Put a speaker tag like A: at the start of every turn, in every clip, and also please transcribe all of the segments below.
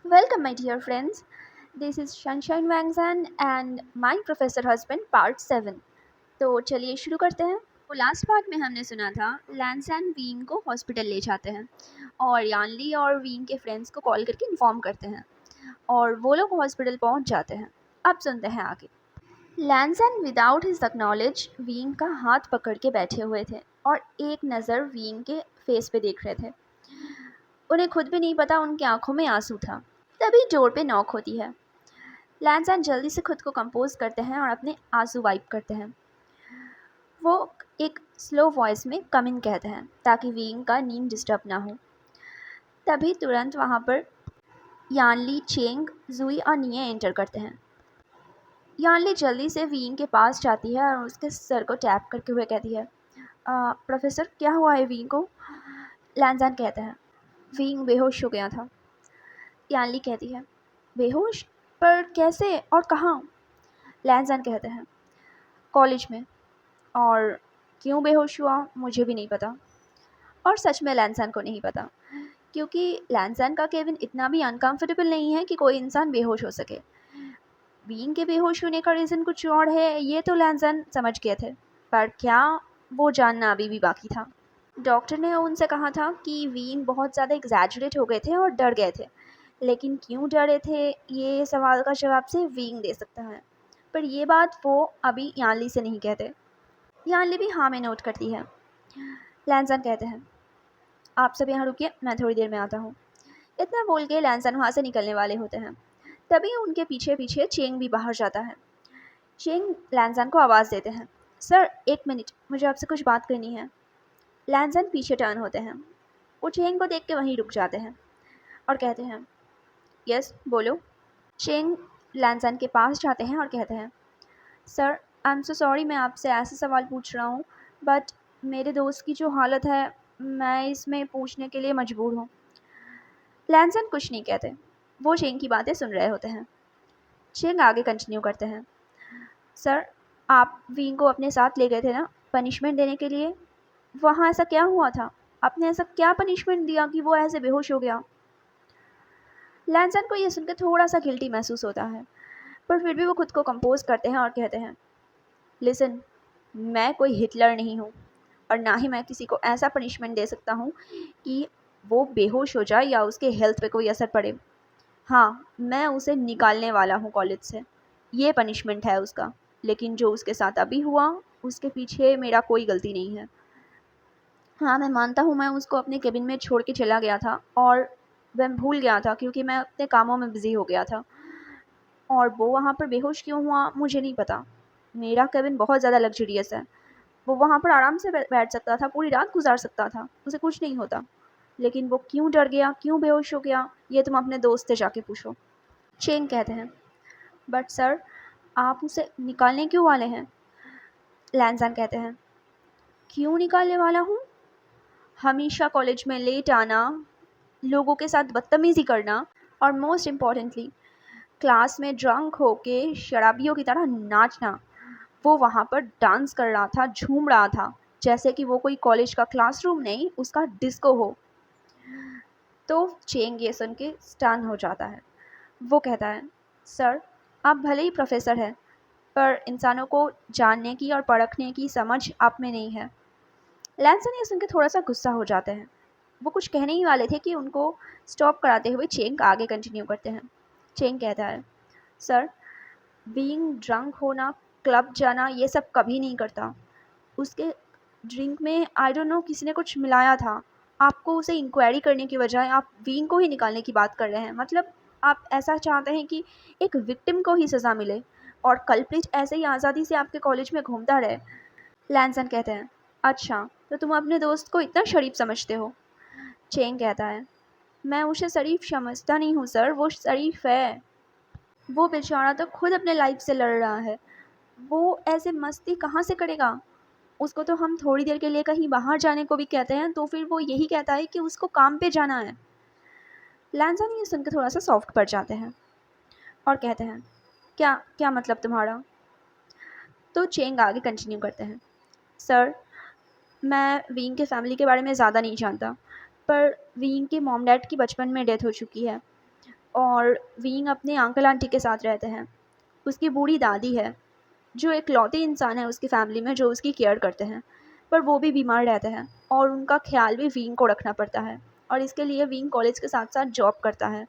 A: Welcome, my dear friends. This is Sunshine Wangzan and My Professor Husband Part 7. तो चलिए शुरू करते हैं। तो लास्ट पार्ट में हमने सुना था लैंसन वीन को हॉस्पिटल ले जाते हैं और यानली और वीन के फ्रेंड्स को कॉल करके इन्फॉर्म करते हैं और वो लोग हॉस्पिटल पहुंच जाते हैं। अब सुनते हैं आगे। लैंसन विदाउट हिज एक्नॉलेज वीन का हाथ पकड़ के बैठे हुए थे और एक नज़र वीन के फेस पे देख रहे थे। उन्हें खुद भी नहीं पता उनकी आंखों में आंसू था। तभी डोर पे नॉक होती है। लैंसन जल्दी से खुद को कंपोज करते हैं और अपने आंसू वाइप करते हैं। वो एक स्लो वॉइस में कम इन कहते हैं ताकि वीन का नींद डिस्टर्ब ना हो। तभी तुरंत वहाँ पर यानली, चेंग, जुई और निये एंटर करते हैं। यानली जल्दी से वीन के पास जाती है और उसके सर को टैप करके हुए कहती है, प्रोफेसर क्या हुआ है वीन को? लैंसन कहते हैं, वीन बेहोश हो गया था। यानली कहती है, बेहोश? पर कैसे और कहाँ? लैंसन कहते हैं, कॉलेज में। और क्यों बेहोश हुआ मुझे भी नहीं पता। और सच में लैंसन को नहीं पता, क्योंकि लैंसन का केबिन इतना भी अनकंफर्टेबल नहीं है कि कोई इंसान बेहोश हो सके। वीन के बेहोश होने का रीज़न कुछ और है, ये तो लैंसन समझ गए थे, पर क्या, वो जानना अभी भी बाकी था। डॉक्टर ने उनसे कहा था कि वीन बहुत ज़्यादा एग्जैजरेट हो गए थे और डर गए थे, लेकिन क्यों डरे थे ये सवाल का जवाब सिर्फ वीन दे सकता है। पर ये बात वो अभी यानली से नहीं कहते। यानली भी हाँ में नोट करती है। लैंसन कहते हैं, आप सब यहाँ रुकिए, मैं थोड़ी देर में आता हूँ। इतना बोल के लैंसन वहाँ से निकलने वाले होते हैं। तभी उनके पीछे पीछे चेंग भी बाहर जाता है। चेंग लैंसन को आवाज़ देते हैं, सर एक मिनट, मुझे आपसे कुछ बात करनी है। लैंसन पीछे टर्न होते हैं। वो चेंग को देख के वहीं रुक जाते हैं और कहते हैं, यस बोलो। चेंग लैंसन के पास जाते हैं और कहते हैं, sir I am so sorry, मैं आपसे ऐसे सवाल पूछ रहा हूँ, बट मेरे दोस्त की जो हालत है, मैं इसमें पूछने के लिए मजबूर हूँ। लैंसन कुछ नहीं कहते, वो चेंग की बातें सुन रहे होते हैं। चेंग आगे कंटिन्यू करते हैं, सर आप वीन को अपने साथ ले गए थे ना पनिशमेंट देने के लिए, वहाँ ऐसा क्या हुआ था? आपने ऐसा क्या पनिशमेंट दिया कि वो ऐसे बेहोश हो गया? लैंसन को ये सुनकर थोड़ा सा गिल्टी महसूस होता है, पर फिर भी वो खुद को कंपोज करते हैं और कहते हैं, लिसन, मैं कोई हिटलर नहीं हूँ और ना ही मैं किसी को ऐसा पनिशमेंट दे सकता हूँ कि वो बेहोश हो जाए या उसके हेल्थ पे कोई असर पड़े। हाँ, मैं उसे निकालने वाला हूँ कॉलेज से, ये पनिशमेंट है उसका, लेकिन जो उसके साथ अभी हुआ उसके पीछे मेरा कोई गलती नहीं है। हाँ, मैं मानता हूँ मैं उसको अपने केबिन में छोड़ के चला गया था और मैं भूल गया था क्योंकि मैं अपने कामों में बिज़ी हो गया था, और वो वहाँ पर बेहोश क्यों हुआ मुझे नहीं पता। मेरा केबिन बहुत ज़्यादा लग्जरियस है, वो वहाँ पर आराम से बैठ सकता था, पूरी रात गुजार सकता था, उसे कुछ नहीं होता। लेकिन वो क्यों डर गया, क्यों बेहोश हो गया, ये तुम अपने दोस्त से जाके पूछो। चेंग कहते हैं, बट सर आप उसे निकालने क्यों वाले हैं? लैंसन कहते हैं, क्यों निकालने वाला हूँ? हमेशा कॉलेज में लेट आना, लोगों के साथ बदतमीज़ी करना, और मोस्ट इम्पॉर्टेंटली क्लास में ड्रंक होके शराबियों की तरह नाचना। वो वहाँ पर डांस कर रहा था, झूम रहा था, जैसे कि वो कोई कॉलेज का क्लासरूम नहीं, उसका डिस्को हो। तो चेंग ये सुन के स्टन हो जाता है। वो कहता है, सर आप भले ही प्रोफेसर हैं, पर इंसानों को जानने की और परखने की समझ आप में नहीं है। लैंसन ये सुन के थोड़ा सा गुस्सा हो जाते हैं। वो कुछ कहने ही वाले थे कि उनको स्टॉप कराते हुए चेंग आगे कंटिन्यू करते हैं। चेंग कहता है, सर बीइंग ड्रंक होना, क्लब जाना, ये सब कभी नहीं करता। उसके ड्रिंक में आई डोंट नो किसी ने कुछ मिलाया था। आपको उसे इंक्वायरी करने की बजाय आप वीन को ही निकालने की बात कर रहे हैं। मतलब आप ऐसा चाहते हैं कि एक विक्टिम को ही सज़ा मिले और कल्प्रिट ऐसे ही आज़ादी से आपके कॉलेज में घूमता रहे। लैंसन कहते हैं, अच्छा तो तुम अपने दोस्त को इतना शरीफ समझते हो? चेंग कहता है, मैं उसे शरीफ समझता नहीं हूँ सर, वो शरीफ है। वो बेचारा तो खुद अपने लाइफ से लड़ रहा है, वो ऐसे मस्ती कहाँ से करेगा? उसको तो हम थोड़ी देर के लिए कहीं बाहर जाने को भी कहते हैं तो फिर वो यही कहता है कि उसको काम पे जाना है। लैंसन ये सुनकर थोड़ा सा सॉफ्ट पड़ जाते हैं और कहते हैं, क्या क्या मतलब तुम्हारा? तो चेंग आगे कंटिन्यू करते हैं, सर मैं वीन के फैमिली के बारे में ज़्यादा नहीं जानता, पर वीन के मॉम डैड की बचपन में डेथ हो चुकी है और विंग अपने अंकल आंटी के साथ रहते हैं। उसकी बूढ़ी दादी है जो एक लौते इंसान है उसकी फैमिली में जो उसकी केयर करते हैं, पर वो भी बीमार रहते हैं और उनका ख्याल भी विंग को रखना पड़ता है। और इसके लिए विंग कॉलेज के साथ साथ जॉब करता है।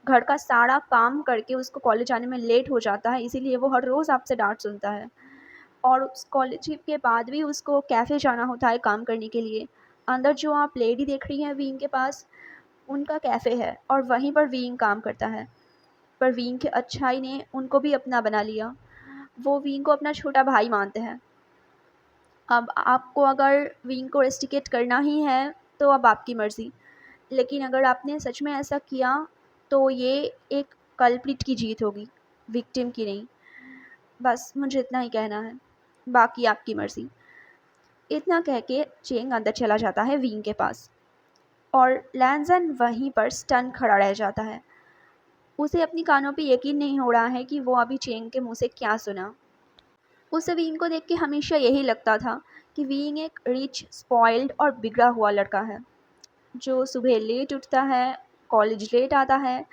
A: घर का सारा काम करके उसको कॉलेज आने में लेट हो जाता है, इसीलिए वो हर रोज़ आपसे डांट सुनता है। और उस कॉलेज के बाद भी उसको कैफ़े जाना होता है काम करने के लिए। अंदर जो आप लेडी देख रही हैं विंग के पास, उनका कैफ़े है और वहीं पर विंग काम करता है। पर विंग की अच्छाई ने उनको भी अपना बना लिया। वो विंग को अपना छोटा भाई मानते हैं। अब आपको अगर विंग को रेस्टिकेट करना ही है तो अब आपकी मर्ज़ी, लेकिन अगर आपने सच में ऐसा किया तो ये एक कल्प्रिट की जीत होगी, विक्टिम की नहीं। बस मुझे इतना ही कहना है, बाकी आपकी मर्ज़ी। इतना कह के चेंग अंदर चला जाता है विंग के पास और लैंजन वहीं पर स्टन खड़ा रह जाता है। उसे अपनी कानों पे यकीन नहीं हो रहा है कि वो अभी चेंग के मुंह से क्या सुना। उसे विंग को देख के हमेशा यही लगता था कि विंग एक रिच, स्पॉइल्ड और बिगड़ा हुआ लड़का है जो सुबह लेट उठता है, कॉलेज लेट आता है,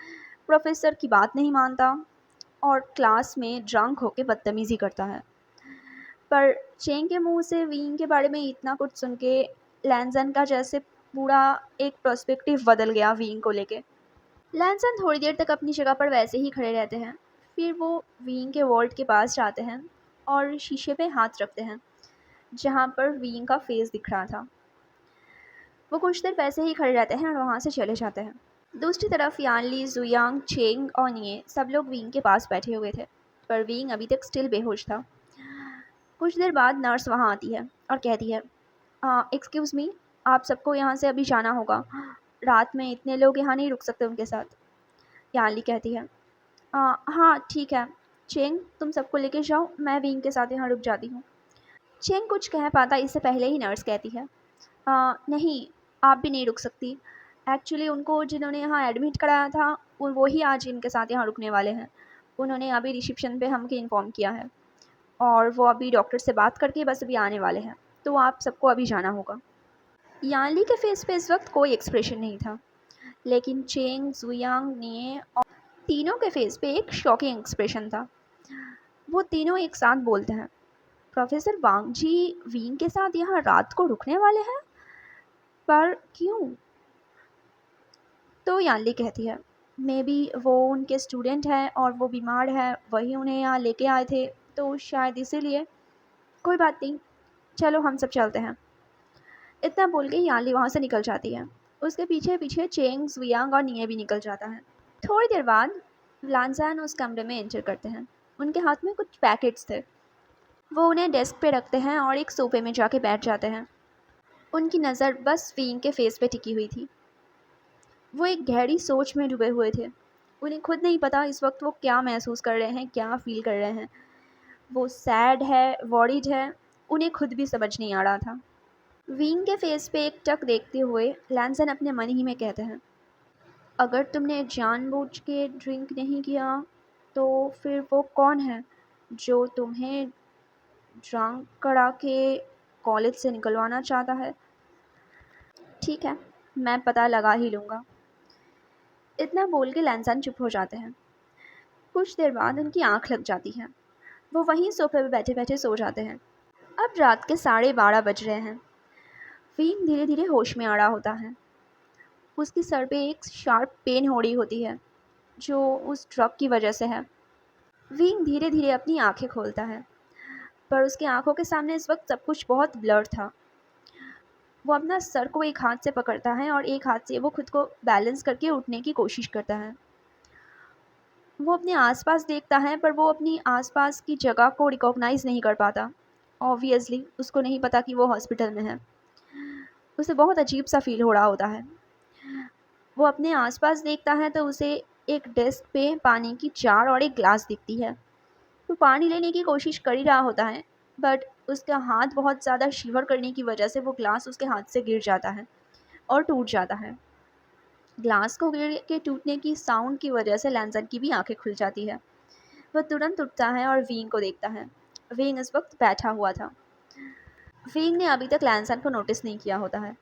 A: प्रोफेसर की बात नहीं मानता और क्लास में ड्रंक होके बदतमीज़ी करता है। पर चेंग के मुंह से विंग के बारे में इतना कुछ सुन के लैंजन का जैसे पूरा एक पर्सपेक्टिव बदल गया विंग को लेके। लैंसन थोड़ी देर तक अपनी जगह पर वैसे ही खड़े रहते हैं। फिर वो विंग के वॉल्ट के पास जाते हैं और शीशे पे हाथ रखते हैं जहाँ पर विंग का फेस दिख रहा था। वो कुछ देर वैसे ही खड़े रहते हैं और वहाँ से चले जाते हैं। दूसरी तरफ यानली, जुयांग, चेंग और निये सब लोग विंग के पास बैठे हुए थे, पर विंग अभी तक स्टिल बेहोश था। कुछ देर बाद नर्स वहाँ आती है और कहती है, एक्सक्यूज़ मी, आप सबको यहाँ से अभी जाना होगा। रात में इतने लोग यहाँ नहीं रुक सकते उनके साथ। यानली कहती है, हाँ ठीक है, चेंग तुम सबको लेके जाओ, मैं विंग के साथ यहाँ रुक जाती हूँ। चेंग कुछ कह पाता इससे पहले ही नर्स कहती है, नहीं, आप भी नहीं रुक सकती। एक्चुअली उनको जिन्होंने यहाँ एडमिट कराया था वो ही आज इनके साथ यहाँ रुकने वाले हैं। उन्होंने अभी रिसेप्शन पे हमको इन्फॉर्म किया है और वो अभी डॉक्टर से बात करके बस अभी आने वाले हैं, तो आप सबको अभी जाना होगा। यानली के फेस पे इस वक्त कोई एक्सप्रेशन नहीं था, लेकिन चेंग, जुयांग, निये और तीनों के फेस पे एक शॉकिंग एक्सप्रेशन था। वो तीनों एक साथ बोलते हैं, प्रोफेसर वांग जी विंग के साथ यहाँ रात को रुकने वाले हैं, पर क्यों? तो यानली कहती है, मे बी वो उनके स्टूडेंट हैं और वो बीमार है, वही उन्हें यहाँ लेके आए थे, तो शायद इसीलिए। कोई बात नहीं, चलो हम सब चलते हैं। इतना बोल के यानली वहाँ से निकल जाती है। उसके पीछे पीछे चेंग, जुयांग और निये भी निकल जाता है। थोड़ी देर बाद लांजान उस कमरे में एंटर करते हैं। उनके हाथ में कुछ पैकेट्स थे। वो उन्हें डेस्क पे रखते हैं और एक सोफे में जाके बैठ जाते हैं। उनकी नज़र बस विंग के फेस पे टिकी हुई थी। वो एक गहरी सोच में डूबे हुए थे। उन्हें खुद नहीं पता इस वक्त वो क्या महसूस कर रहे हैं, क्या फील कर रहे हैं। वो सैड है, वॉरिड है, उन्हें खुद भी समझ नहीं आ रहा था। विंग के फेस पे एक टक देखते हुए लैंसन अपने मन ही में कहते हैं, अगर तुमने जानबूझ के ड्रिंक नहीं किया तो फिर वो कौन है जो तुम्हें ड्रंक करा के कॉलेज से निकलवाना चाहता है? ठीक है, मैं पता लगा ही लूँगा। इतना बोल के लैंसन चुप हो जाते हैं। कुछ देर बाद उनकी आंख लग जाती है। वो वहीं सोफे पे बैठे बैठे सो जाते हैं। अब रात के 12:30 बज रहे हैं। विंग धीरे धीरे होश में आ रहा होता है। उसकी सर पे एक शार्प पेन हो रही होती है जो उस ड्रग की वजह से है। विंग धीरे धीरे अपनी आंखें खोलता है, पर उसकी आंखों के सामने इस वक्त सब कुछ बहुत ब्लर था। वो अपना सर को एक हाथ से पकड़ता है और एक हाथ से वो खुद को बैलेंस करके उठने की कोशिश करता है। वो अपने आसपास देखता है, पर वो अपनी आसपास की जगह को रिकॉग्नाइज़ नहीं कर पाता। ऑब्वियसली उसको नहीं पता कि वो हॉस्पिटल में है। उसे बहुत अजीब सा फील हो रहा होता है। वो अपने आसपास देखता है तो उसे एक डेस्क पे पानी की जार और एक ग्लास दिखती है। वो पानी लेने की कोशिश कर ही रहा होता है, बट उसका हाथ बहुत ज़्यादा शिवर करने की वजह से वो ग्लास उसके हाथ से गिर जाता है और टूट जाता है। ग्लास को गिर के टूटने की साउंड की वजह से लैंसन की भी आंखें खुल जाती है। वह तुरंत उठता है और विंग को देखता है। विंग इस वक्त बैठा हुआ था। विंग ने अभी तक लैंसन को नोटिस नहीं किया होता है।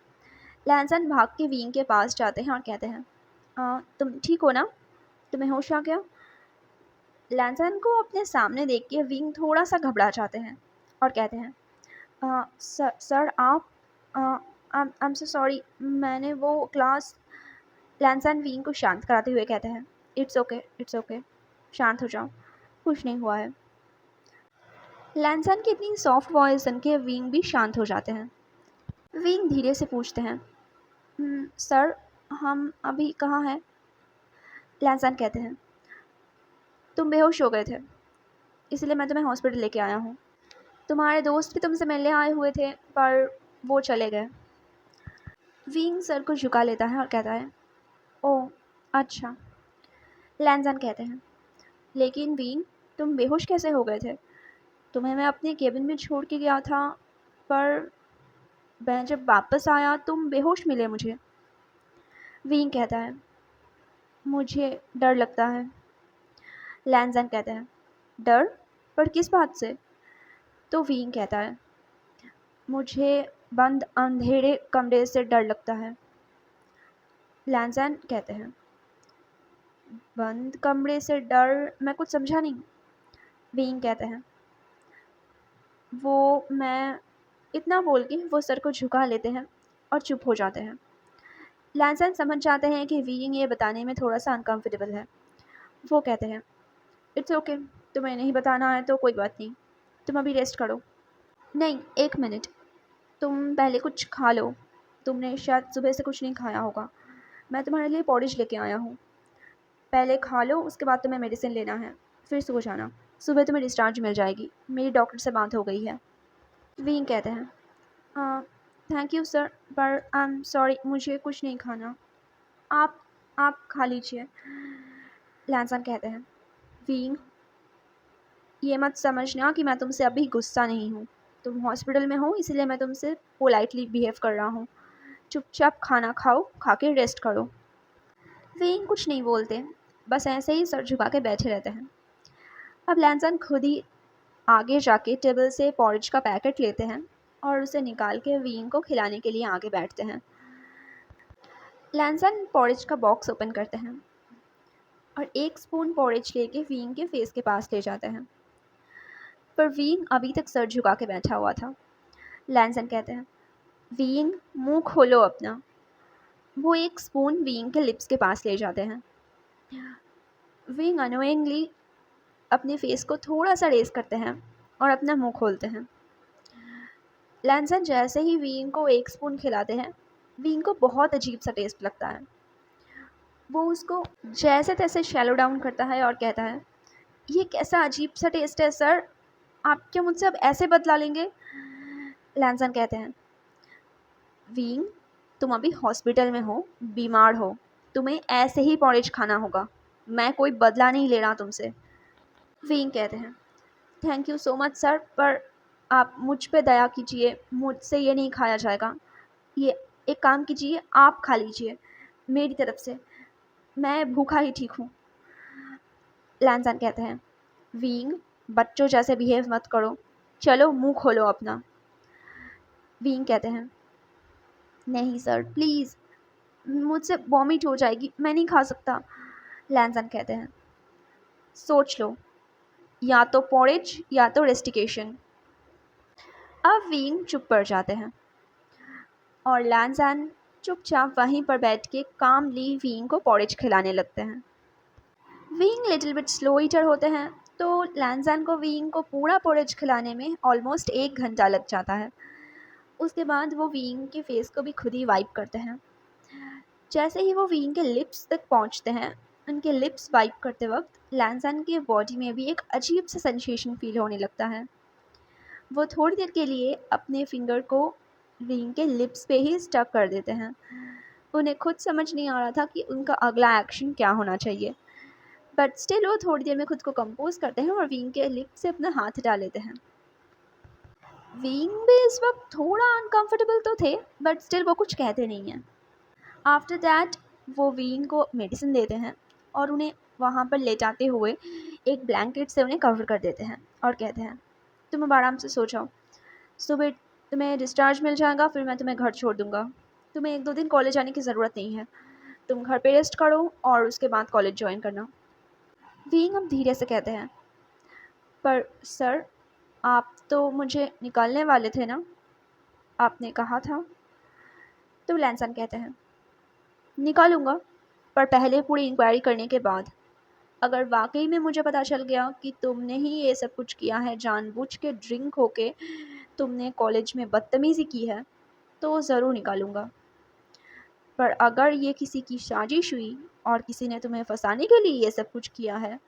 A: लैंसन भाग के विंग के पास जाते हैं और कहते हैं, तुम ठीक हो ना? तुम्हें होश आ गया? लैंसन को अपने सामने देख के विंग थोड़ा सा घबरा जाते हैं और कहते हैं, सर आप, आई एम सो सॉरी, मैंने वो क्लास। लैंसन विंग को शांत कराते हुए कहते हैं, इट्स ओके, शांत हो जाओ, कुछ नहीं हुआ है। लैंसन की इतनी सॉफ्ट वॉइस सुन के विंग भी शांत हो जाते हैं। विंग धीरे से पूछते हैं, सर हम अभी कहाँ हैं?" लैंसन कहते हैं, तुम बेहोश हो गए थे, इसलिए मैं तुम्हें हॉस्पिटल लेके आया हूँ। तुम्हारे दोस्त भी तुमसे मिलने आए हुए थे, पर वो चले गए। विंग सर को झुका लेता है और कहता है, ओह अच्छा। लैंसन कहते हैं, लेकिन विंग, तुम बेहोश कैसे हो गए थे? तुम्हें मैं अपने केबिन में छोड़ के गया था, पर मैं जब वापस आया तुम बेहोश मिले मुझे। विंग कहता है, मुझे डर लगता है। लैंसन कहते हैं, डर? पर किस बात से? तो विंग कहता है, मुझे बंद अंधेरे कमरे से डर लगता है। लैंसन कहते हैं, बंद कमरे से डर? मैं कुछ समझा नहीं। विंग कहते हैं, वो मैं, इतना बोल के वो सर को झुका लेते हैं और चुप हो जाते हैं। लैंसन समझ जाते हैं कि विंग ये बताने में थोड़ा सा अनकंफर्टेबल है। वो कहते हैं, इट्स ओके, तुम्हें नहीं बताना है तो कोई बात नहीं, तुम अभी रेस्ट करो। नहीं, एक मिनट, तुम पहले कुछ खा लो, तुमने शायद सुबह से कुछ नहीं खाया होगा। मैं तुम्हारे लिए पॉरिज लेके आया हूँ, पहले खा लो, उसके बाद तुम्हें मेडिसिन लेना है, फिर सो जाना। सुबह तुम्हें डिस्चार्ज मिल जाएगी, मेरी डॉक्टर से बात हो गई है। विंग कहते हैं, थैंक यू सर, पर आई एम सॉरी, मुझे कुछ नहीं खाना, आप आप खा लीजिए। लैंसन कहते हैं, विंग, ये मत समझना कि मैं तुमसे अभी गुस्सा नहीं हूँ, तुम हॉस्पिटल में हो इसलिए मैं तुमसे पोलाइटली बिहेव कर रहा हूँ। चुपचाप खाना खाओ, खा के रेस्ट करो। विंग कुछ नहीं बोलते, बस ऐसे ही सर झुका के बैठे रहते हैं। अब लैंसन खुद ही आगे जाके टेबल से पॉरिज का पैकेट लेते हैं और उसे निकाल के विंग को खिलाने के लिए आगे बैठते हैं। लैंसन पॉरिज का बॉक्स ओपन करते हैं और एक स्पून पॉरिज लेके विंग के फेस के पास ले जाते हैं, पर विंग अभी तक सर झुका के बैठा हुआ था। लैंसन कहते हैं, विंग, मुंह खोलो अपना। वो एक स्पून विंग के लिप्स के पास ले जाते हैं। विंग अनोइंगली अपने फेस को थोड़ा सा रेस करते हैं और अपना मुंह खोलते हैं। लैंसन जैसे ही विंग को एक स्पून खिलाते हैं, विंग को बहुत अजीब सा टेस्ट लगता है। वो उसको जैसे तैसे शैलो डाउन करता है और कहता है, ये कैसा अजीब सा टेस्ट है सर, आप क्या मुझसे अब ऐसे बदला लेंगे? लैंसन कहते हैं, विंग, तुम अभी हॉस्पिटल में हो, बीमार हो, तुम्हें ऐसे ही पॉरेज खाना होगा, मैं कोई बदला नहीं ले रहा तुमसे। विंग कहते हैं, thank you so much sir, पर आप मुझ पे दया कीजिए, मुझसे ये नहीं खाया जाएगा। ये एक काम कीजिए, आप खा लीजिए मेरी तरफ से, मैं भूखा ही ठीक हूँ। लैंसन कहते हैं, विंग, बच्चों जैसे बिहेव मत करो, चलो मुंह खोलो अपना। विंग कहते हैं, नहीं सर प्लीज़, मुझसे वॉमिट हो जाएगी, मैं नहीं खा सकता। लैंसन कहते हैं, सोच लो, या तो पॉरेज या तो रेस्टिकेशन। अब विंग चुप पड़ जाते हैं और लैंसन चुपचाप वहीं पर बैठ के कामली विंग को पॉरेज खिलाने लगते हैं। Wing little bit slow eater होते हैं, तो लैंसन को विंग को पूरा पॉरेज खिलाने में ऑलमोस्ट 1 घंटा लग जाता है। उसके बाद वो विंग के फेस को भी खुद ही वाइप करते हैं। जैसे ही वो विंग के लिप्स तक पहुंचते हैं, उनके लिप्स वाइप करते वक्त लैंसन के बॉडी में भी एक अजीब सा सेंसेशन फील होने लगता है। वो थोड़ी देर के लिए अपने फिंगर को विंग के लिप्स पे ही स्टक कर देते हैं। उन्हें खुद समझ नहीं आ रहा था कि उनका अगला एक्शन क्या होना चाहिए, बट स्टिल वो थोड़ी देर में खुद को कंपोज करते हैं और विंग के लिप्स से अपना हाथ हटा लेते हैं। विंग भी इस वक्त थोड़ा अनकंफर्टेबल तो थे, बट स्टिल वो कुछ कहते नहीं हैं। आफ्टर दैट वो विंग को मेडिसिन देते हैं और उन्हें वहाँ पर लेटाते हुए एक ब्लैंकेट से उन्हें कवर कर देते हैं और कहते हैं, तुम अब आराम से सो जाओ, सुबह तुम्हें डिस्चार्ज मिल जाएगा, फिर मैं तुम्हें घर छोड़ दूँगा, तुम्हें 1-2 दिन कॉलेज आने की ज़रूरत नहीं है, तुम घर पे रेस्ट करो और उसके बाद कॉलेज ज्वाइन करना। विंग अब धीरे से कहते हैं, पर सर आप तो मुझे निकालने वाले थे ना, आपने कहा था। तो लैंसन कहते हैं, निकालूंगा, पर पहले पूरी इंक्वायरी करने के बाद। अगर वाकई में मुझे पता चल गया कि तुमने ही ये सब कुछ किया है, जानबूझ के ड्रिंक होके तुमने कॉलेज में बदतमीज़ी की है, तो ज़रूर निकालूंगा। पर अगर ये किसी की साजिश हुई और किसी ने तुम्हें फंसाने के लिए ये सब कुछ किया है,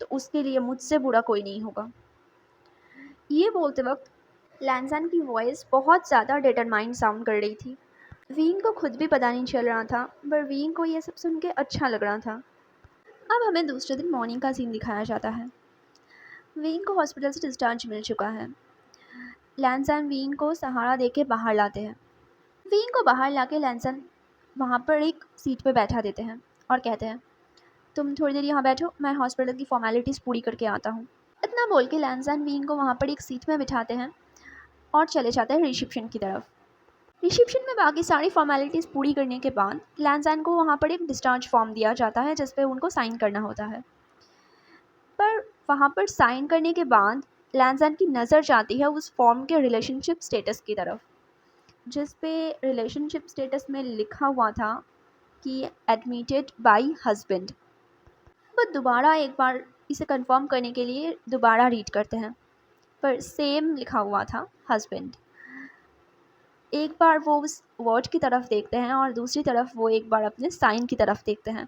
A: तो उसके लिए मुझसे बुरा कोई नहीं होगा। ये बोलते वक्त लैंसन की वॉइस बहुत ज़्यादा डिटरमाइंड साउंड कर रही थी। वीन को खुद भी पता नहीं चल रहा था, पर वीन को ये सब सुन के अच्छा लग रहा था। अब हमें दूसरे दिन मॉर्निंग का सीन दिखाया जाता है। वीन को हॉस्पिटल से डिस्चार्ज मिल चुका है। लैंसन वीन को सहारा देके बाहर लाते हैं। वीन को बाहर लाके लैंसन वहाँ पर एक सीट पे बैठा देते हैं और कहते हैं, तुम थोड़ी देर यहाँ बैठो, मैं हॉस्पिटल की फॉर्मेलिटीज़ पूरी करके आता हूँ। इतना बोल के लैंसन वीन को वहाँ पर एक सीट में बिठाते हैं और चले जाते हैं रिसेप्शन की तरफ। रिसेप्शन में बाकी सारी फॉर्मेलिटीज़ पूरी करने के बाद लैंसन को वहाँ पर एक डिस्चार्ज फॉर्म दिया जाता है जिस पे उनको साइन करना होता है। पर वहाँ पर साइन करने के बाद लैंसन की नज़र जाती है उस फॉर्म के रिलेशनशिप स्टेटस की तरफ, जिस पे रिलेशनशिप स्टेटस में लिखा हुआ था कि एडमिटेड बाय हस्बैंड। वो दोबारा एक बार इसे कंफर्म करने के लिए दोबारा रीड करते हैं, पर सेम लिखा हुआ था हस्बैंड। एक बार वो उस वर्ड की तरफ देखते हैं और दूसरी तरफ वो एक बार अपने साइन की तरफ देखते हैं।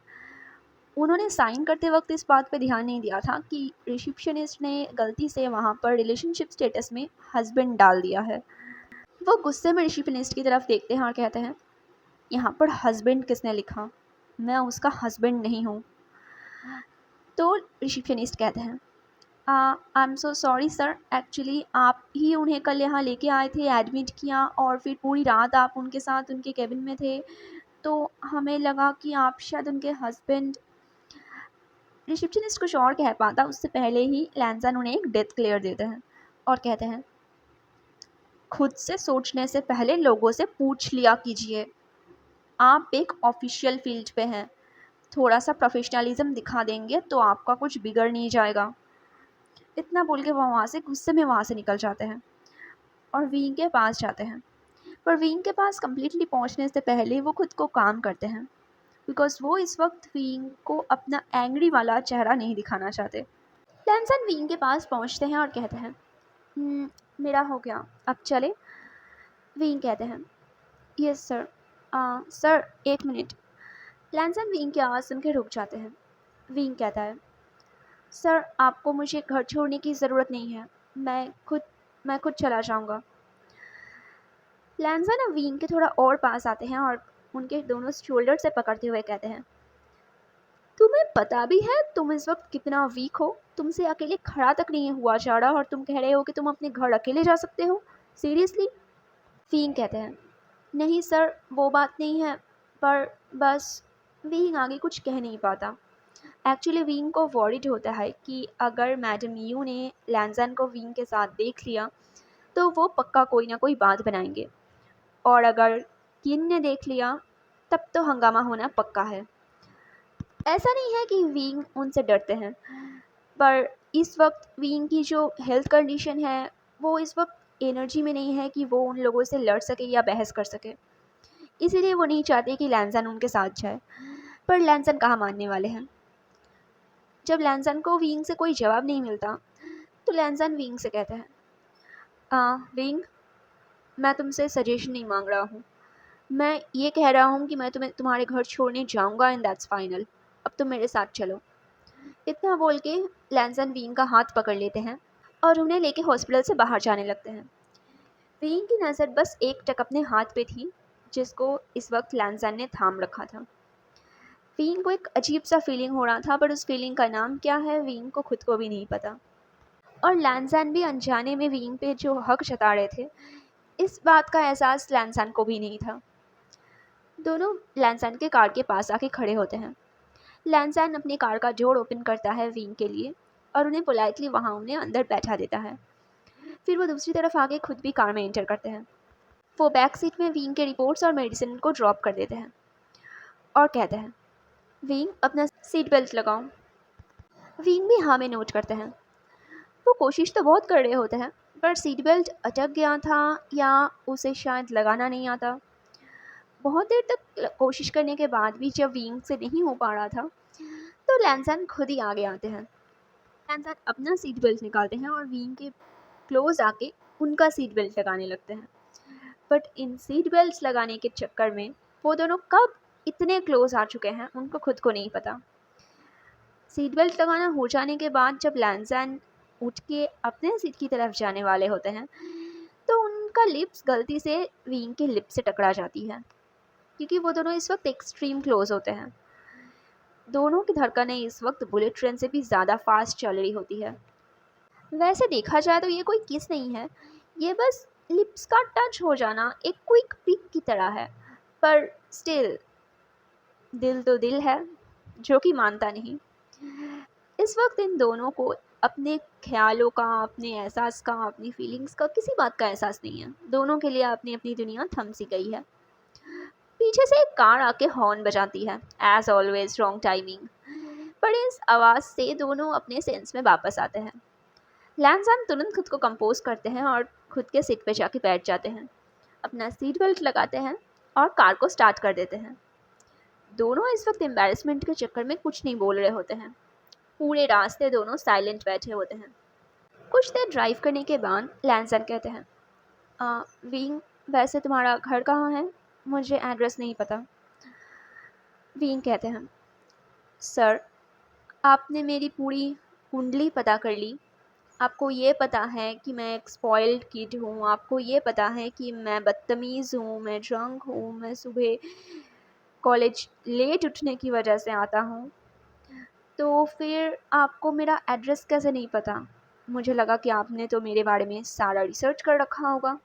A: उन्होंने साइन करते वक्त इस बात पे ध्यान नहीं दिया था कि रिसेप्शनिस्ट ने गलती से वहाँ पर रिलेशनशिप स्टेटस में हस्बैंड डाल दिया है। वो गुस्से में रिसेप्शनिस्ट की तरफ देखते हैं और कहते हैं, यहाँ पर हस्बैंड किसने लिखा, मैं उसका हस्बैंड नहीं हूँ। तो रिसेप्शनिस्ट कहते हैं, I am so sorry sir, actually आप ही उन्हें कल यहाँ लेके आए थे, एडमिट किया और फिर पूरी रात आप उनके साथ उनके केबिन में थे, तो हमें लगा कि आप शायद उनके हस्बैंड। रिसेप्शनिस्ट कुछ और कह पाता उससे पहले ही लैंसन उन्हें एक डेथ क्लियर देते हैं और कहते हैं, खुद से सोचने से पहले लोगों से पूछ लिया कीजिए, आप एक ऑफिशियल फील्ड पे हैं, थोड़ा सा प्रोफेशनलिज्म दिखा देंगे तो आपका कुछ बिगड़ नहीं जाएगा। इतना बोल के वो वहाँ से गुस्से में वहाँ से निकल जाते हैं और वीन के पास जाते हैं। पर वीन के पास कम्प्लीटली पहुँचने से पहले वो खुद को काम करते हैं, बिकॉज वो इस वक्त वीन को अपना एंग्री वाला चेहरा नहीं दिखाना चाहते। लैंसन वीन के पास पहुँचते हैं और कहते हैं, मेरा हो गया, अब चले। वीन कहते हैं, यस सर। सर एक मिनट। लैंसन वीन की आवाज़ सुन के रुक जाते हैं। वीन कहता है, सर आपको मुझे घर छोड़ने की ज़रूरत नहीं है, मैं खुद चला जाऊँगा। लैंसन अब वीन के थोड़ा और पास आते हैं और उनके दोनों शोल्डर से पकड़ते हुए कहते हैं, तुम्हें पता भी है तुम इस वक्त कितना वीक हो, तुमसे अकेले खड़ा तक नहीं हुआ जा रहा और तुम कह रहे हो कि तुम अपने घर अकेले जा सकते हो, सीरियसली। वीन कहते हैं, नहीं सर वो बात नहीं है, पर बस। वीन आगे कुछ कह नहीं पाता। एक्चुअली वीन को वॉरिड होता है कि अगर मैडम यू ने लैंसन को वीन के साथ देख लिया तो वो पक्का कोई ना कोई बात बनाएंगे, और अगर किन ने देख लिया तब तो हंगामा होना पक्का है। ऐसा नहीं है कि वीन उनसे डरते हैं, पर इस वक्त वीन की जो हेल्थ कंडीशन है वो इस वक्त एनर्जी में नहीं है कि वो उन लोगों से लड़ सके या बहस कर सके, इसीलिए वो नहीं चाहते कि लैंसन उनके साथ जाए। पर लैंसन कहाँ मानने वाले हैं। जब लैंसन को वीन से कोई जवाब नहीं मिलता तो लैंसन वीन से कहता है, वीन मैं तुमसे सजेशन नहीं मांग रहा हूँ, मैं ये कह रहा हूँ कि मैं तुम्हारे घर छोड़ने जाऊँगा एंड दैट्स फाइनल, अब तुम मेरे साथ चलो। इतना बोल के लैंसन वीन का हाथ पकड़ लेते हैं और उन्हें लेके हॉस्पिटल से बाहर जाने लगते हैं। वीन की नज़र बस एक टक अपने हाथ पे थी जिसको इस वक्त लैंसन ने थाम रखा था। वीन को एक अजीब सा फीलिंग हो रहा था, पर उस फीलिंग का नाम क्या है वीन को खुद को भी नहीं पता। और लैंसन भी अनजाने में वीन पे जो हक जता रहे थे, इस बात का एहसास लैंसन को भी नहीं था। दोनों लैंसन के कार के पास आके खड़े होते हैं। लैंसन अपनी कार का डोर ओपन करता है वीन के लिए और उन्हें पोलाइटली वहाँ उन्हें अंदर बैठा देता है। फिर वो दूसरी तरफ आके खुद भी कार में एंटर करते हैं। वो बैक सीट में वीन के रिपोर्ट्स और मेडिसिन को ड्रॉप कर देते हैं और कहते हैं, वीन अपना सीट बेल्ट लगाओ। विंग भी हाँ में नोट करते हैं। वो कोशिश तो बहुत कर रहे होते हैं, पर सीट बेल्ट अटक गया था या उसे शायद लगाना नहीं आता। बहुत देर तक कोशिश करने के बाद भी जब विंग से नहीं हो पा रहा था, तो लैंसन खुद ही आगे आते हैं। लैंसन अपना सीट बेल्ट निकालते हैं और विंग के क्लोज आके उनका सीट बेल्ट लगाने लगते हैं। बट इन सीट बेल्ट लगाने के चक्कर में वो दोनों कब इतने क्लोज आ चुके हैं उनको खुद को नहीं पता। सीट बेल्ट लगाना हो जाने के बाद जब लैंसन उठ के अपने सीट की तरफ जाने वाले होते हैं, तो उनका लिप्स गलती से विंग के लिप से टकरा जाती है, क्योंकि वो दोनों इस वक्त एक्सट्रीम क्लोज होते हैं। दोनों की धड़कनें इस वक्त बुलेट ट्रेन से भी ज़्यादा फास्ट चल रही होती है। वैसे देखा जाए तो ये कोई किस नहीं है, ये बस लिप्स का टच हो जाना एक क्विक पिक की तरह है, पर स्टिल दिल तो दिल है जो कि मानता नहीं। इस वक्त इन दोनों को अपने ख्यालों का, अपने एहसास का, अपनी फीलिंग्स का किसी बात का एहसास नहीं है। दोनों के लिए अपनी अपनी दुनिया थम सी गई है। पीछे से एक कार आके हॉर्न बजाती है, एज ऑलवेज रॉन्ग टाइमिंग। पर इस आवाज़ से दोनों अपने सेंस में वापस आते हैं। लैंसन तुरंत खुद को कंपोज करते हैं और खुद के सीट पे जाके बैठ जाते हैं, अपना सीट बेल्ट लगाते हैं और कार को स्टार्ट कर देते हैं। दोनों इस वक्त एम्बैरेसमेंट के चक्कर में कुछ नहीं बोल रहे होते हैं। पूरे रास्ते दोनों साइलेंट बैठे होते हैं। कुछ देर ड्राइव करने के बाद लैंसन कहते हैं, विंग, वैसे तुम्हारा घर कहाँ है? मुझे एड्रेस नहीं पता। विंग कहते हैं, सर, आपने मेरी पूरी कुंडली पता कर ली। आपको ये पता है कि मैं एक स्पॉइल्ड किड हूँ, आपको ये पता है कि मैं बदतमीज़ हूँ, मैं ड्रंक हूँ, मैं सुबह कॉलेज लेट उठने की वजह से आता हूँ। तो फिर आपको मेरा एड्रेस कैसे नहीं पता? मुझे लगा कि आपने तो मेरे बारे में सारा रिसर्च कर रखा होगा।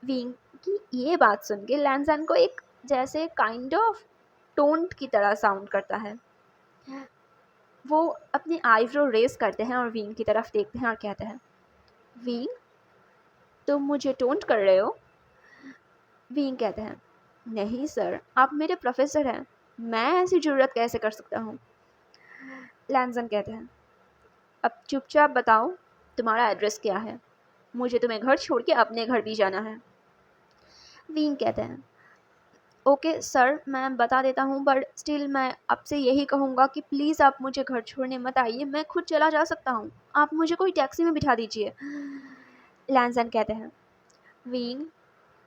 A: विंग की ये बात सुन के लैंसन को एक जैसे काइंड ऑफ टोंट की तरह साउंड करता है। वो अपनी आईब्रो रेस करते हैं और विंग की तरफ देखते हैं और कहते हैं, विंग, तुम मुझे टोंट कर रहे हो? विंग कहते हैं, नहीं सर, आप मेरे प्रोफेसर हैं, मैं ऐसी ज़रूरत कैसे कर सकता हूँ? लैंसन कहते हैं, अब चुपचाप बताओ तुम्हारा एड्रेस क्या है, मुझे तुम्हें घर छोड़ के अपने घर भी जाना है। विंग कहते हैं, ओके सर, मैं बता देता हूँ, बट स्टिल मैं आपसे यही कहूँगा कि प्लीज़ आप मुझे घर छोड़ने मत आइए, मैं खुद चला जा सकता हूँ, आप मुझे कोई टैक्सी में बिठा दीजिए। लैंसन कहते हैं, विंग,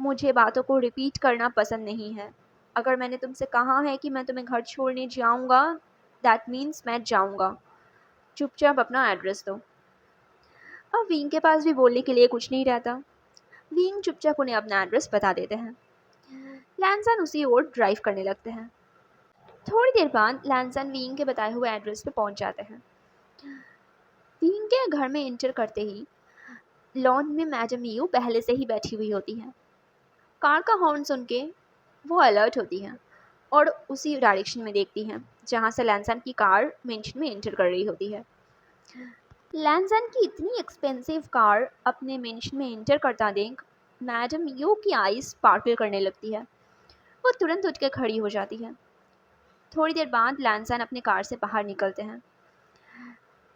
A: मुझे बातों को रिपीट करना पसंद नहीं है। अगर मैंने तुमसे कहा है कि मैं तुम्हें घर छोड़ने जाऊँगा, दैट मीन्स मैं जाऊँगा। चुपचाप अपना एड्रेस दो। अब विंग के पास भी बोलने के लिए कुछ नहीं रहता। विंग चुपचाप उन्हें अपना एड्रेस बता देते हैं। लैंसन उसी ओर ड्राइव करने लगते हैं। थोड़ी देर बाद लैंसन विंग के बताए हुए एड्रेस पे पहुंच जाते हैं। विंग के घर में एंटर करते ही लॉन में मैडम यू पहले से ही बैठी हुई होती हैं। कार का हॉर्न सुन के वो अलर्ट होती हैं और उसी डायरेक्शन में देखती हैं जहाँ से लैंसन की कार मेंशन में एंटर कर रही होती है। लैंसन की इतनी एक्सपेंसिव कार अपने मेंशन में एंटर करता देख मैडम यू की आईज स्पार्कल करने लगती है। वो तुरंत उठ के खड़ी हो जाती है। थोड़ी देर बाद लैंसन अपने कार से बाहर निकलते हैं।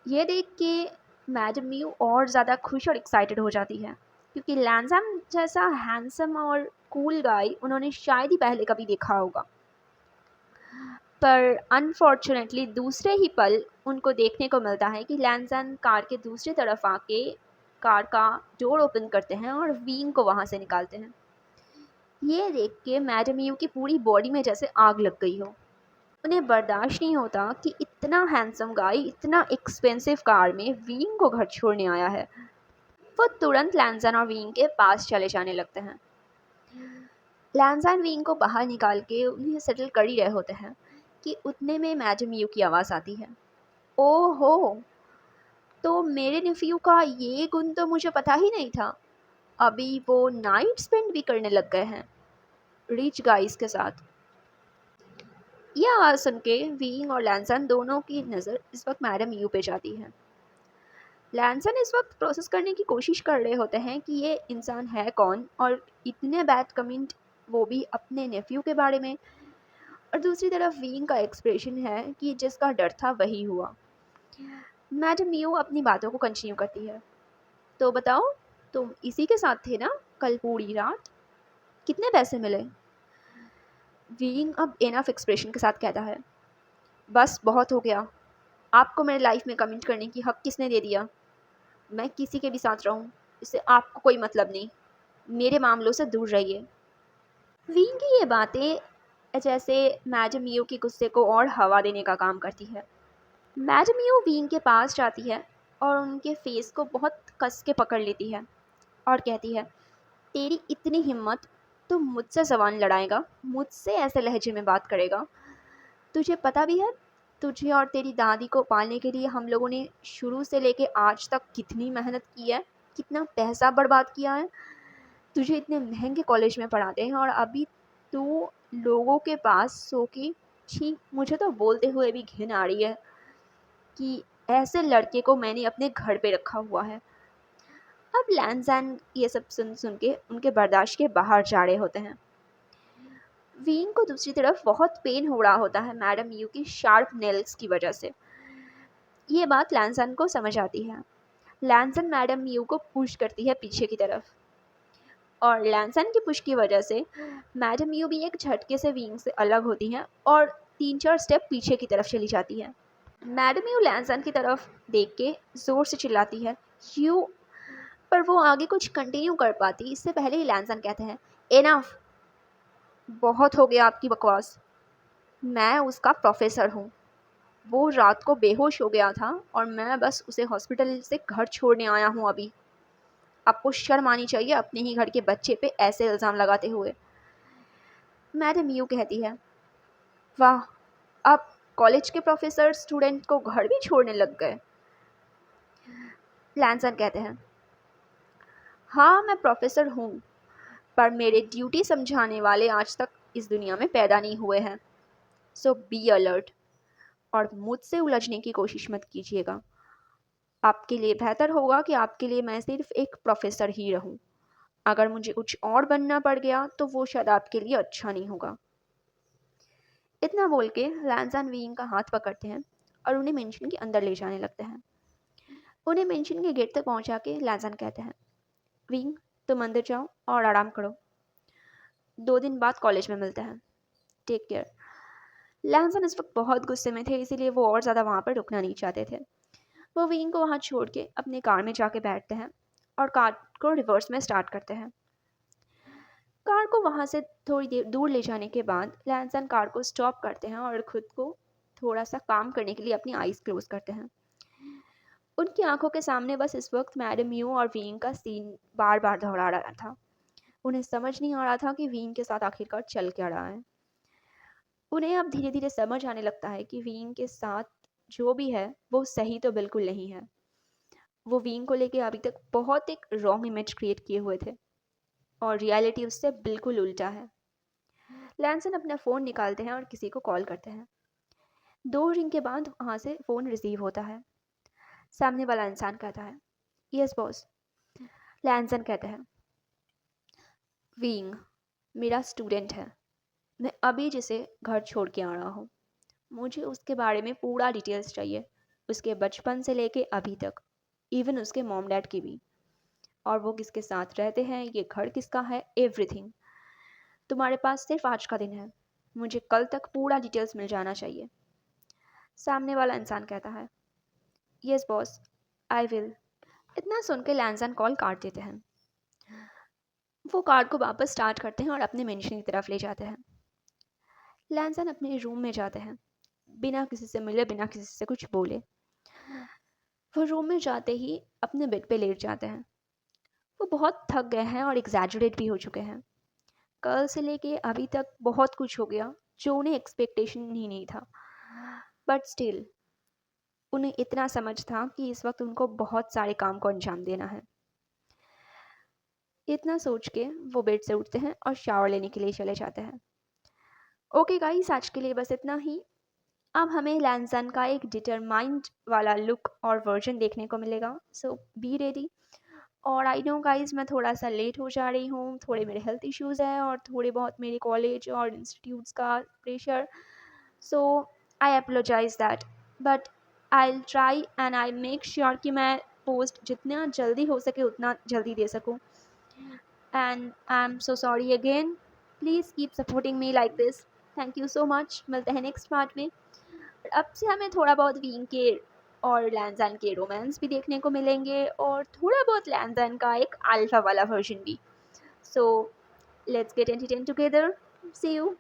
A: ये देख के मैडम यू और ज़्यादा खुश और एक्साइटेड हो जाती है, क्योंकि लैंसन जैसा हैंडसम और कूल गाय उन्होंने शायद ही पहले कभी देखा होगा। पर अनफॉर्चुनेटली दूसरे ही पल उनको देखने को मिलता है कि लैंसन कार के दूसरी तरफ आके कार का डोर ओपन करते हैं और विंग को वहाँ से निकालते हैं। ये देख के मैडम यू की पूरी बॉडी में जैसे आग लग गई हो। उन्हें बर्दाश्त नहीं होता कि इतना हैंडसम गाय इतना एक्सपेंसिव कार में विंग को घर छोड़ने आया है। वो तुरंत लैंसन और विंग के पास चले जाने लगते हैं। लैंसन विंग को बाहर निकाल के उन्हें सेटल कर ही रहे होते हैं कि उतने में मैडम यू की आवाज़ आती है, ओहो, तो मेरे नेफ्यू का ये गुण तो मुझे पता ही नहीं था। अभी वो नाइट स्पेंड भी करने लग गए हैं रिच गाइस के साथ। यह आवाज़ सुन के विंग और लैंसन दोनों की नज़र इस वक्त मैडम यू पे जाती है। लैंसन इस वक्त प्रोसेस करने की कोशिश कर रहे होते हैं कि ये इंसान है कौन और इतने बैड कमेंट, वो भी अपने नेफ्यू के बारे में। और दूसरी तरफ विंग का एक्सप्रेशन है कि जिसका डर था वही हुआ। मैडम मियो अपनी बातों को कंटिन्यू करती है। तो बताओ, तुम इसी के साथ थे ना कल पूरी रात? कितने पैसे मिले? वीइंग अब एनफ एक्सप्रेशन के साथ कहता है, बस बहुत हो गया। आपको मेरे लाइफ में कमेंट करने की हक किसने दे दिया? मैं किसी के भी साथ रहूं, इससे आपको कोई मतलब नहीं। मेरे मामलों से दूर रहिए। वीइंग की ये बातें जैसे मैडम मियो के गुस्से को और हवा देने का काम करती है। मैडम यू वीन के पास जाती है और उनके फेस को बहुत कस के पकड़ लेती है और कहती है, तेरी इतनी हिम्मत, तू मुझसे सवाल लड़ाएगा, मुझसे ऐसे लहजे में बात करेगा? तुझे पता भी है तुझे और तेरी दादी को पालने के लिए हम लोगों ने शुरू से लेके आज तक कितनी मेहनत की है, कितना पैसा बर्बाद किया है? तुझे इतने महंगे कॉलेज में पढ़ाते हैं और अभी तू लोगों के पास सो के, छी, मुझे तो बोलते हुए भी घिन आ रही है कि ऐसे लड़के को मैंने अपने घर पे रखा हुआ है। अब लैंसैन ये सब सुन सुन के उनके बर्दाश्त के बाहर जा रहे होते हैं। वीन को दूसरी तरफ बहुत पेन हो रहा होता है मैडम यू की शार्प नेल्स की वजह से। ये बात लैंसन को समझ आती है। लैंसन मैडम यू को पुश करती है पीछे की तरफ और लैंसन की पुश की वजह से मैडम यू भी एक झटके से वीन से अलग होती हैं और 3-4 स्टेप पीछे की तरफ चली जाती है। मैडम यू लैंसन की तरफ देख के ज़ोर से चिल्लाती है, यू, पर वो आगे कुछ कंटिन्यू कर पाती इससे पहले ही लैंसन कहते हैं, एनफ, बहुत हो गया आपकी बकवास। मैं उसका प्रोफेसर हूँ। वो रात को बेहोश हो गया था और मैं बस उसे हॉस्पिटल से घर छोड़ने आया हूँ अभी। आपको शर्म आनी चाहिए अपने ही घर के बच्चे पे ऐसे इल्ज़ाम लगाते हुए। मैडम यू कहती है, वाह, अब कॉलेज के प्रोफेसर स्टूडेंट को घर भी छोड़ने लग गए। लैंसन कहते हैं, हाँ मैं प्रोफेसर हूँ, पर मेरे ड्यूटी समझाने वाले आज तक इस दुनिया में पैदा नहीं हुए हैं। सो बी अलर्ट और मुझसे उलझने की कोशिश मत कीजिएगा। आपके लिए बेहतर होगा कि आपके लिए मैं सिर्फ एक प्रोफेसर ही रहूं। अगर मुझे कुछ और बनना पड़ गया तो वो शायद आपके लिए अच्छा नहीं होगा। इतना बोल के लैंसन वीइंग का हाथ पकड़ते हैं और उन्हें मेंशन के अंदर ले जाने लगते हैं। उन्हें मेंशन के गेट तक पहुंचा के लैंसन कहते हैं, वीइंग, तुम अंदर जाओ और आराम करो। 2 दिन बाद कॉलेज में मिलते हैं। Take care. लैंसन इस वक्त बहुत गुस्से में थे, इसीलिए वो और ज़्यादा वहाँ पर रुकना नहीं चाहते थे। वो वीइंग को वहाँ छोड़ के अपने कार में जाके बैठते हैं और कार को रिवर्स में स्टार्ट करते हैं। कार को वहाँ से थोड़ी देर दूर ले जाने के बाद लैंसन कार को स्टॉप करते हैं और खुद को थोड़ा सा काम करने के लिए अपनी आइज़ क्लोज करते हैं। उनकी आंखों के सामने बस इस वक्त मैडम यू और वीइंग का सीन बार बार दोहरा रहा था। उन्हें समझ नहीं आ रहा था कि वीइंग के साथ आखिरकार चल क्या रहा है। उन्हें अब धीरे धीरे समझ आने लगता है कि वीइंग के साथ जो भी है वो सही तो बिल्कुल नहीं है। वो वीइंग को लेके अभी तक बहुत एक रॉन्ग इमेज क्रिएट किए हुए थे और रियलिटी उससे बिल्कुल उल्टा है। लैंसन अपना फ़ोन निकालते हैं और किसी को कॉल करते हैं। 2 रिंग के बाद वहाँ से फ़ोन रिसीव होता है। सामने वाला इंसान कहता है, यस बॉस। लैंसन कहते हैं, वीइंग मेरा स्टूडेंट है। मैं अभी जिसे घर छोड़ के आ रहा हूँ। मुझे उसके बारे में पूरा डिटेल्स चाहिए, उसके बचपन से लेके अभी तक, इवन उसके मॉम डैड की भी, और वो किसके साथ रहते हैं, ये घर किसका है, एवरीथिंग। तुम्हारे पास सिर्फ आज का दिन है, मुझे कल तक पूरा डिटेल्स मिल जाना चाहिए। सामने वाला इंसान कहता है, यस बॉस, आई विल। इतना सुन के लैंसन कॉल काट देते हैं। वो कार को वापस स्टार्ट करते हैं और अपने मेंशन की तरफ ले जाते हैं। लैंसन अपने रूम में जाते हैं, बिना किसी से मिले, बिना किसी से कुछ बोले। वो रूम में जाते ही अपने बेड पे लेट जाते हैं। वो बहुत थक गए हैं और एग्जैजरेट भी हो चुके हैं। कल से लेके अभी तक बहुत कुछ हो गया जो उन्हें एक्सपेक्टेशन ही नहीं था, बट स्टिल उन्हें इतना समझ था कि इस वक्त उनको बहुत सारे काम को अंजाम देना है। इतना सोच के वो बेड से उठते हैं और शावर लेने के लिए चले जाते हैं। ओके गाइस, आज के लिए बस इतना ही। अब हमें लैंसन का एक डिटरमाइंड वाला लुक और वर्जन देखने को मिलेगा, सो बी रेडी। और आई नो गाइस, मैं थोड़ा सा लेट हो जा रही हूँ, थोड़े मेरे हेल्थ इश्यूज़ हैं और थोड़े बहुत मेरे कॉलेज और इंस्टीट्यूट्स का pressure, so I apologize that, but I try and I make sure कि मैं पोस्ट जितना जल्दी हो सके उतना जल्दी दे सकूँ। And I am so sorry again, please keep supporting me like this. Thank you so much. मिलते हैं नेक्स्ट पार्ट में। अब से हमें थोड़ा बहुत विंग के और लैंज़न के रोमांस भी देखने को मिलेंगे और थोड़ा बहुत लैंज़न का एक अल्फा वाला वर्जन भी। So let's get entertain together. See you.